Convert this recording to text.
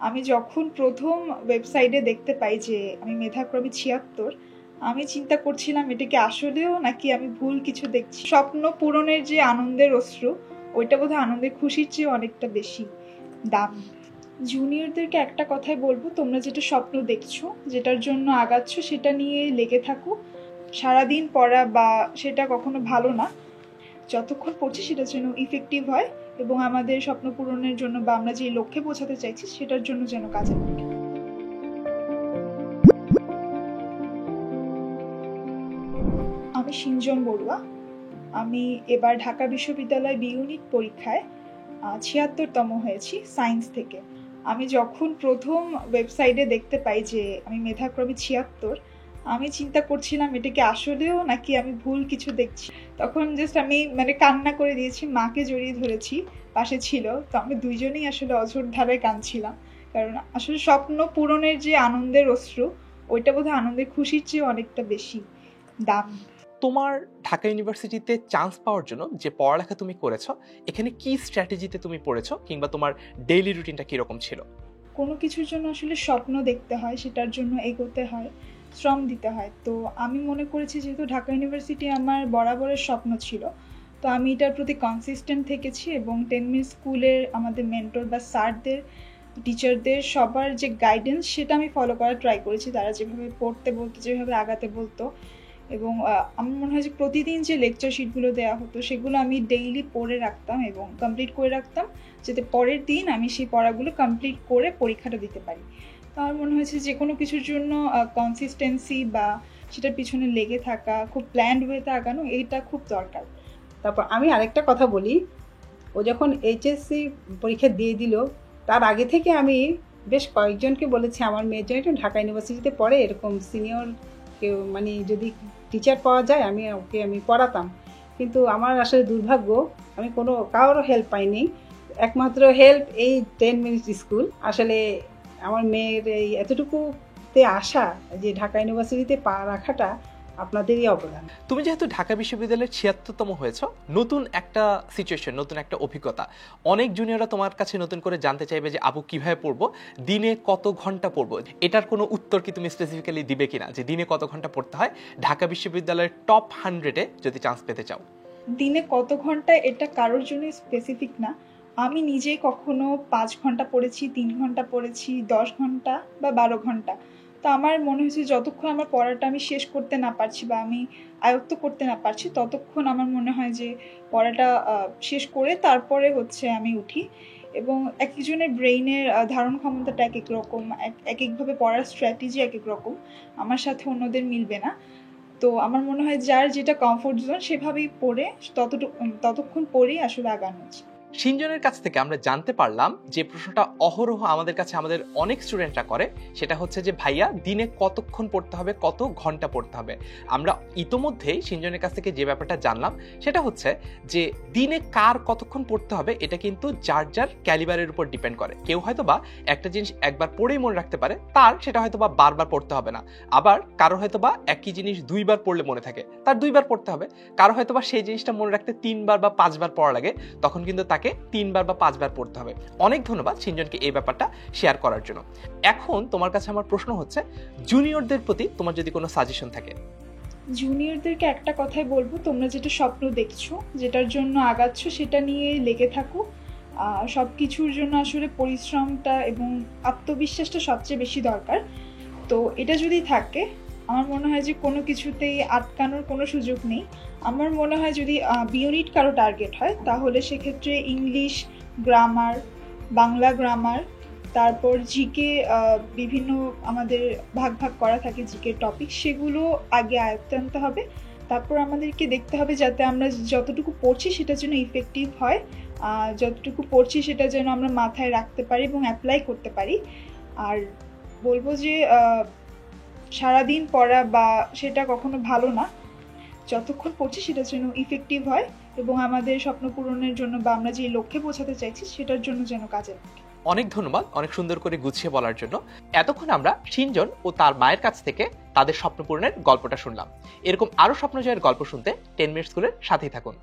আমি যখন প্রথম ওয়েবসাইটে দেখতে পাই যে আমি মেধাক্রমে ৭৬, আমি চিন্তা করছিলাম এটা কি আসলেও নাকি আমি ভুল কিছু দেখছি। স্বপ্ন পূরণের যে আনন্দের অশ্রু, ওইটা বোধহয় আনন্দের খুশির চেয়ে অনেকটা বেশি দামি। জুনিয়রদেরকে একটা কথাই বলবো, তোমরা যেটা স্বপ্ন দেখছো, যেটার জন্য আগাচ্ছ, সেটা নিয়ে লেগে থাকো। সারাদিন পড়া বা সেটা কখনো ভালো না, যতক্ষণ পড়ছি সেটা যেন ইফেক্টিভ হয় এবং আমাদের স্বপ্ন পূরণের জন্য বা আমরা যে লক্ষ্যে পৌঁছাতে চাইছি সেটার জন্য যেন কাজে লাগে। আমি সিঞ্জন বড়ুয়া। আমি এবার ঢাকা বিশ্ববিদ্যালয় বি ইউনিট পরীক্ষায় ৭৬তম হয়েছি সায়েন্স থেকে। আমি যখন প্রথম ওয়েবসাইটে দেখতে পাই যে আমি মেধাক্রমে ৭৬, আমি চিন্তা করছিলাম এটা কি আসলেও নাকি আমি ভুল কিছু দেখছি। তখন জাস্ট আমি কান্না করে দিয়েছি, মাকে জড়িয়ে ধরেছি, পাশে ছিল তো, আমি দুইজনেই আসলে অঝোর ধারায় কাঁদছিলাম। কারণ আসলে স্বপ্ন পূরণের যে আনন্দের অশ্রু, ওইটা বোধহয় আনন্দের খুশির চেয়ে অনেকটা বেশি দামি। তোমার ঢাকা ইউনিভার্সিটিতে চান্স পাওয়ার জন্য যে পড়ালেখা তুমি করেছো, এখানে কি স্ট্র্যাটেজিতে তুমি পড়েছো, কিংবা তোমার ডেইলি রুটিনটা কিরকম ছিল? কোনো কিছুর জন্য আসলে স্বপ্ন দেখতে হয়, সেটার জন্য এগোতে হয়, শ্রম দিতে হয়। তো আমি মনে করেছি যেহেতু ঢাকা ইউনিভার্সিটি আমার বরাবরের স্বপ্ন ছিল, তো আমি এটার প্রতি কনসিস্টেন্ট থেকেছি এবং 10 মিনিট স্কুলের আমাদের মেন্টর বা স্যারদের, টিচারদের সবার যে গাইডেন্স, সেটা আমি ফলো করার ট্রাই করেছি। তারা যেভাবে পড়তে বলতো, যেভাবে আগাতে বলতো, এবং আমার মনে হয় যে প্রতিদিন যে লেকচার শিটগুলো দেওয়া হতো সেগুলো আমি ডেইলি পড়ে রাখতাম এবং কমপ্লিট করে রাখতাম, যাতে পরের দিন আমি সেই পড়াগুলো কমপ্লিট করে পরীক্ষাটা দিতে পারি। তো আমার মনে হয়েছে যে কোনো কিছুর জন্য কনসিস্টেন্সি বা সেটার পিছনে লেগে থাকা, খুব প্ল্যান্ড ওয়েতে আগানো, এইটা খুব দরকার। তারপর আমি আরেকটা কথা বলি, ও যখন এইচএসসি পরীক্ষা দিয়ে দিল, তার আগে থেকে আমি বেশ কয়েকজনকে বলেছি আমার মেয়ের জন্য একটু ঢাকা ইউনিভার্সিটিতে পড়ে, এরকম সিনিয়র কেউ যদি টিচার পাওয়া যায় আমি পড়াতাম। কিন্তু আমার আসলে দুর্ভাগ্য, আমি কারোর হেল্প পাইনি। একমাত্র হেল্প এই 10 মিনিট স্কুল। আসলে আমার মেয়ের এই এতটুকুতে আসা, যে ঢাকা ইউনিভার্সিটিতে পা রাখাটা আপনাদেরই অবদান। তুমি যেহেতু ঢাকা বিশ্ববিদ্যালয়ের ৭৬তম হয়েছো, নতুন একটা সিচুয়েশন, নতুন একটা অভিজ্ঞতা। অনেক জুনিয়ররা তোমার কাছে নতুন করে জানতে চাইবে যে আপু কিভাবে পড়বো, দিনে কত ঘন্টা পড়বো। এটার কোনো উত্তর কি তুমি স্পেসিফিক্যালি দিবে কিনা, যে দিনে কত ঘন্টা পড়তে হয় ঢাকা বিশ্ববিদ্যালয়ের টপ 100-এ যদি চান্স পেতে চাও? দিনে কত ঘন্টা এটা কারোর জন্য স্পেসিফিক না। আমি নিজেই কখনো 5 ঘন্টা পড়েছি, 3 ঘন্টা পড়েছি, 10 ঘন্টা বা 12 ঘন্টা। তো আমার মনে হয়েছে যতক্ষণ আমার পড়াটা আমি শেষ করতে না পারছি বা আমি আয়ত্ত করতে না পারছি, ততক্ষণ আমার মনে হয় যে পড়াটা শেষ করে তারপরে আমি উঠি। এবং এক একজনের ব্রেইনের ধারণ ক্ষমতাটা এক এক রকম, এক একভাবে পড়ার স্ট্র্যাটেজি এক এক রকম, আমার সাথে অন্যদের মিলবে না। তো আমার মনে হয় যার যেটা কমফোর্ট জোন সেভাবেই পড়ে ততক্ষণ পড়েই আসলে আগানো উচিত। সিঞ্জনের কাছ থেকে আমরা জানতে পারলাম যে প্রশ্নটা অহরহ আমাদের কাছে আমাদের অনেক স্টুডেন্টরা করে, সেটা হচ্ছে যে ভাইয়া দিনে কতক্ষণ পড়তে হবে, কত ঘন্টা পড়তে হবে। আমরা ইতোমধ্যেই সিঞ্জনের কাছ থেকে যে ব্যাপারটা জানলাম সেটা হচ্ছে যে দিনে কার কতক্ষণ পড়তে হবে এটা কিন্তু যার যার ক্যালিবারের উপর ডিপেন্ড করে। কেউ হয়তো বা একটা জিনিস একবার পড়েই মনে রাখতে পারে, তার সেটা হয়তো বা বারবার পড়তে হবে না। আবার কারো হয়তো বা একই জিনিস 2 বার পড়লে মনে থাকে, তার 2 বার পড়তে হবে। কারো হয়তো বা সেই জিনিসটা মনে রাখতে 3 বার বা 5 বার পড়া লাগে, তখন কিন্তু তাকে 3 বার বা 5 বার পড়তে হবে। অনেক ধন্যবাদ সিঞ্জনকে এই ব্যাপারটা শেয়ার করার জন্য। এখন তোমার কাছে আমার প্রশ্ন হচ্ছে, জুনিয়রদের প্রতি তোমার যদি কোনো সাজেশন থাকে? জুনিয়রদেরকে একটা কথাই বলবো, তোমরা যেটা স্বপ্ন দেখছো, যেটার জন্য আগাচ্ছ, সেটা নিয়ে লেগে থাকো। সব কিছুর জন্য আসলে পরিশ্রমটা এবং আত্মবিশ্বাসটা সবচেয়ে বেশি দরকার। তো এটা যদি থাকে, আমার মনে হয় যে কোনো কিছুতেই আটকানোর কোনো সুযোগ নেই। আমার মনে হয় যদি বি ইউনিট কারো টার্গেট হয়, তাহলে সেক্ষেত্রে ইংলিশ গ্রামার, বাংলা গ্রামার, তারপর জিকে, বিভিন্ন আমাদের ভাগ ভাগ করা থাকে জিকে টপিক, সেগুলো আগে আয়ত্তে আনতে হবে। তারপর আমাদেরকে দেখতে হবে যাতে আমরা যতটুকু পড়ছি সেটা যেন ইফেক্টিভ হয়, যতটুকু পড়ছি সেটা যেন আমরা মাথায় রাখতে পারি এবং অ্যাপ্লাই করতে পারি। আর বলবো যে সারাদিন পড়া বা সেটা কখনো ভালো না, যতক্ষণ পড়ছি সেটা যেন ইফেক্টিভ হয় এবং আমাদের স্বপ্ন পূরণের জন্য বা আমরা যে লক্ষ্যে পৌঁছাতে চাইছি সেটার জন্য যেন কাজে লাগে। অনেক ধন্যবাদ অনেক সুন্দর করে গুছিয়ে বলার জন্য। এতক্ষণ আমরা সিঞ্জন ও তার মায়ের কাছ থেকে তাদের স্বপ্ন পূরণের গল্পটা শুনলাম। এরকম আরো স্বপ্ন জয়ের গল্প শুনতে 10 মিনিট স্কুলের সাথেই থাকুন।